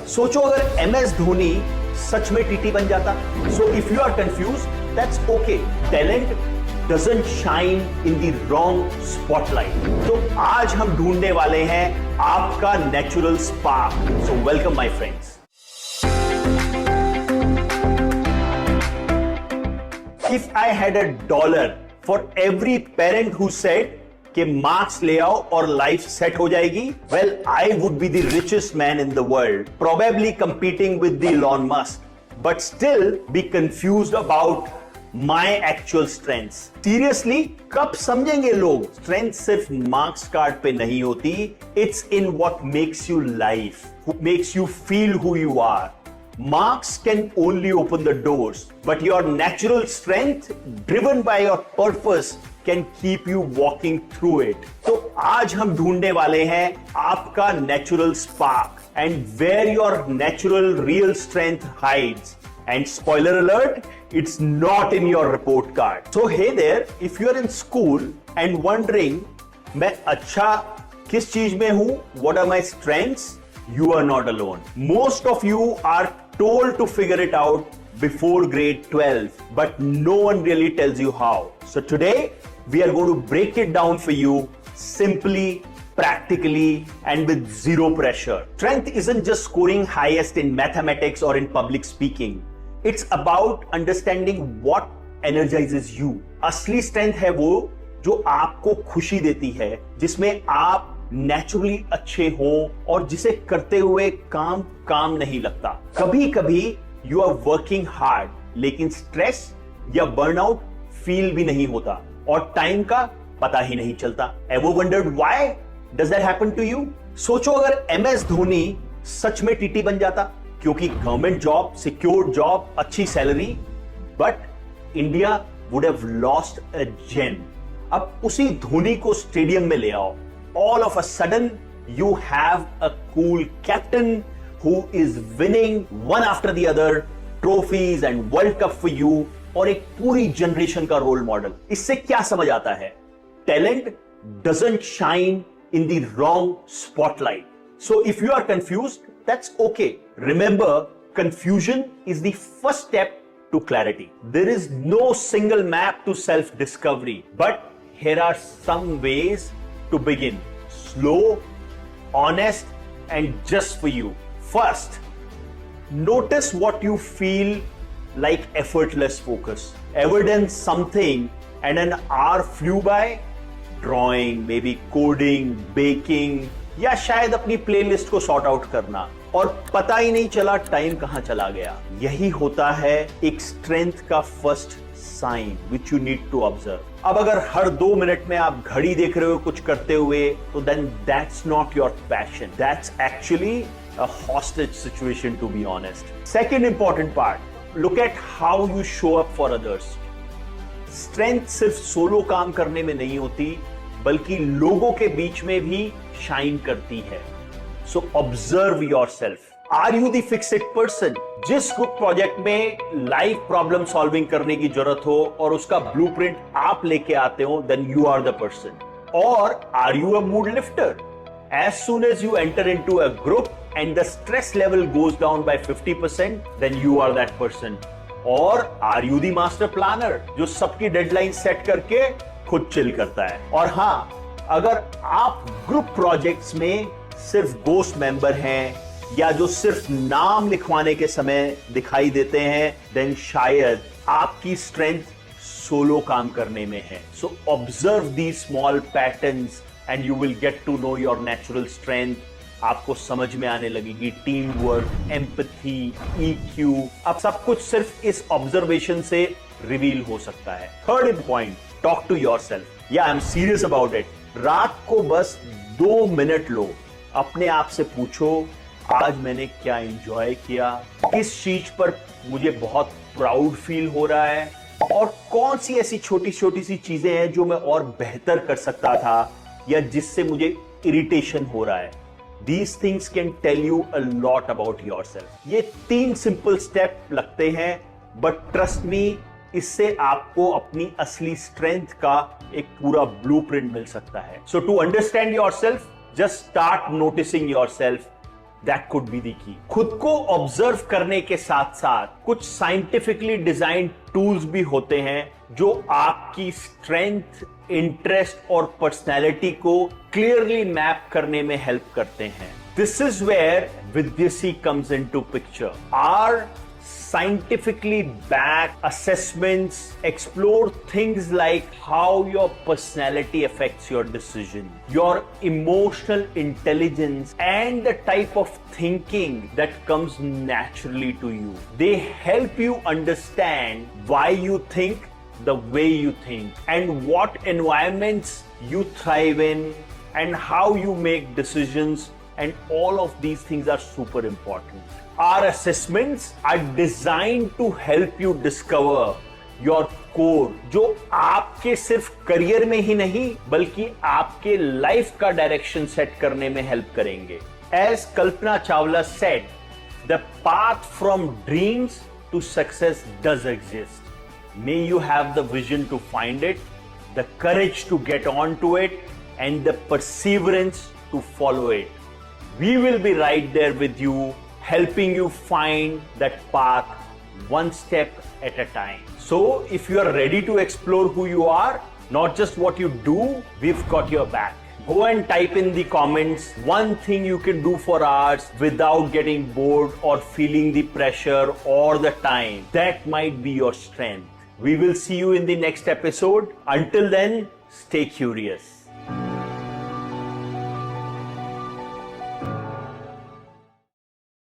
सोचो अगर MS धोनी सच में टीटी बन जाता। So if you are confuse, that's okay. Talent doesn't shine in the wrong spotlight. तो आज हम ढूंढने वाले हैं आपका natural spark. So welcome my friends. If I had $1 for every parent who said कि मार्क्स ले आओ और लाइफ सेट हो जाएगी, well, I would be the richest man in the world, probably competing with the Elon Musk, but still be confused about my actual strengths. Seriously, कब समझेंगे लोग strength सिर्फ मार्क्स कार्ड पे नहीं होती, it's in what makes you life, who makes you feel who you are. Marks can only open the doors, but your natural strength, driven by your purpose, can keep you walking through it. तो आज हम ढूंढने वाले हैं आपका natural spark and where your natural real strength hides. And spoiler alert, it's not in your report card. So hey there, if you are in school and wondering, मैं अच्छा किस चीज में हूं? What are my strengths? You are not alone. Most of you are told to figure it out before grade 12, but no one really tells you how. So today we are going to break it down for you simply, practically, and with zero pressure. Strength isn't just scoring highest in mathematics or in public speaking. It's about understanding what energizes you. असली strength है वो जो आपको खुशी देती है, जिसमें आप नेचुरली अच्छे हो और जिसे करते हुए काम नहीं लगता। कभी कभी यू आर वर्किंग हार्ड लेकिन स्ट्रेस या बर्नआउट फील भी नहीं होता और टाइम का पता ही नहीं चलता। Ever wondered why does that happen to you? सोचो अगर MS धोनी सच में टीटी बन जाता, क्योंकि गवर्नमेंट जॉब, सिक्योर्ड जॉब, अच्छी salary, but India would have lost a gem. अब उसी धोनी को स्टेडियम में ले आओ, all of a sudden you have a cool captain who is winning one after the other trophies and World Cup for you, और एक पूरी generation का रोल मॉडल। इससे क्या समझ आता है? Talent doesn't shine in the wrong spotlight. So if you are confused, that's okay. Remember, confusion is the first step to clarity. There is no single map to self-discovery, but here are some ways to begin. Slow, honest, and just for you. First, notice what you feel like effortless focus. Ever done something and an hour flew by? Drawing, maybe coding, baking, या शायद अपनी playlist को sort out करना, और पता ही नहीं चला टाइम कहां चला गया। यही होता है एक स्ट्रेंथ का first sign which you need to observe. अब अगर हर 2 मिनट में आप घड़ी देख रहे हो कुछ करते हुए, तो then that's not your passion, that's actually a hostage situation, to be honest. Second important part, look at how you show up for others. Strength सिर्फ सोलो काम करने में नहीं होती, बल्कि लोगों के बीच में भी शाइन करती है। So observe yourself. Are you the fixed person? जिस ग्रुप प्रोजेक्ट में लाइफ प्रॉब्लम सॉल्विंग करने की जरूरत हो और उसका ब्लूप्रिंट आप लेके आते हो, then you are the person. और are you a mood lifter? As soon as you enter into a group and the stress level goes down by 50%, then you are that person. और are you the master planner, जो सबकी deadline set करके खुद chill करता है? और हाँ, अगर आप ग्रुप प्रोजेक्ट्स में सिर्फ गोस्ट मेंबर हैं या जो सिर्फ नाम लिखवाने के समय दिखाई देते हैं, देन शायद आपकी स्ट्रेंथ सोलो काम करने में है। So observe the small patterns and you will get to know your natural strength. आपको समझ में आने लगेगी टीम वर्क, एम्पैथी, EQ। अब सब कुछ सिर्फ इस ऑब्जर्वेशन से रिवील हो सकता है। Third point, talk to yourself. या I am serious about it. रात को बस 2 मिनट लो, अपने आप से पूछो, आज मैंने क्या एंजॉय किया, किस चीज पर मुझे बहुत प्राउड फील हो रहा है, और कौन सी ऐसी छोटी छोटी सी चीजें हैं जो मैं और बेहतर कर सकता था या जिससे मुझे इरिटेशन हो रहा है। These things can tell you a lot about yourself. ये 3 सिंपल स्टेप लगते हैं, बट ट्रस्ट मी, इससे आपको अपनी असली स्ट्रेंथ का एक पूरा ब्लूप्रिंट मिल सकता है। So to understand yourself, just start noticing yourself that could be the key. खुद को ऑब्जर्व करने के साथ साथ कुछ साइंटिफिकली डिजाइंड टूल्स भी होते हैं जो आपकी स्ट्रेंथ, इंटरेस्ट और पर्सनैलिटी को क्लियरली मैप करने में हेल्प करते हैं। दिस इज वेयर विद्यासी comes into picture. Are scientifically backed assessments explore things like how your personality affects your decision, your emotional intelligence, and the type of thinking that comes naturally to you. They help you understand why you think the way you think and what environments you thrive in and how you make decisions, and all of these things are super important. Our assessments are designed to help you discover your core, जो आपके सिर्फ career में ही नहीं बल्कि आपके life का direction set करने में हेल्प करेंगे। As Kalpana Chawla said, the path from dreams to success does exist. May you have the vision to find it, the courage to get on to it, and the perseverance to follow it. We will be right there with you, helping you find that path one step at a time. So if you are ready to explore who you are, not just what you do, we've got your back. Go and type in the comments one thing you can do for hours without getting bored or feeling the pressure all the time. That might be your strength. We will see you in the next episode. Until then, stay curious.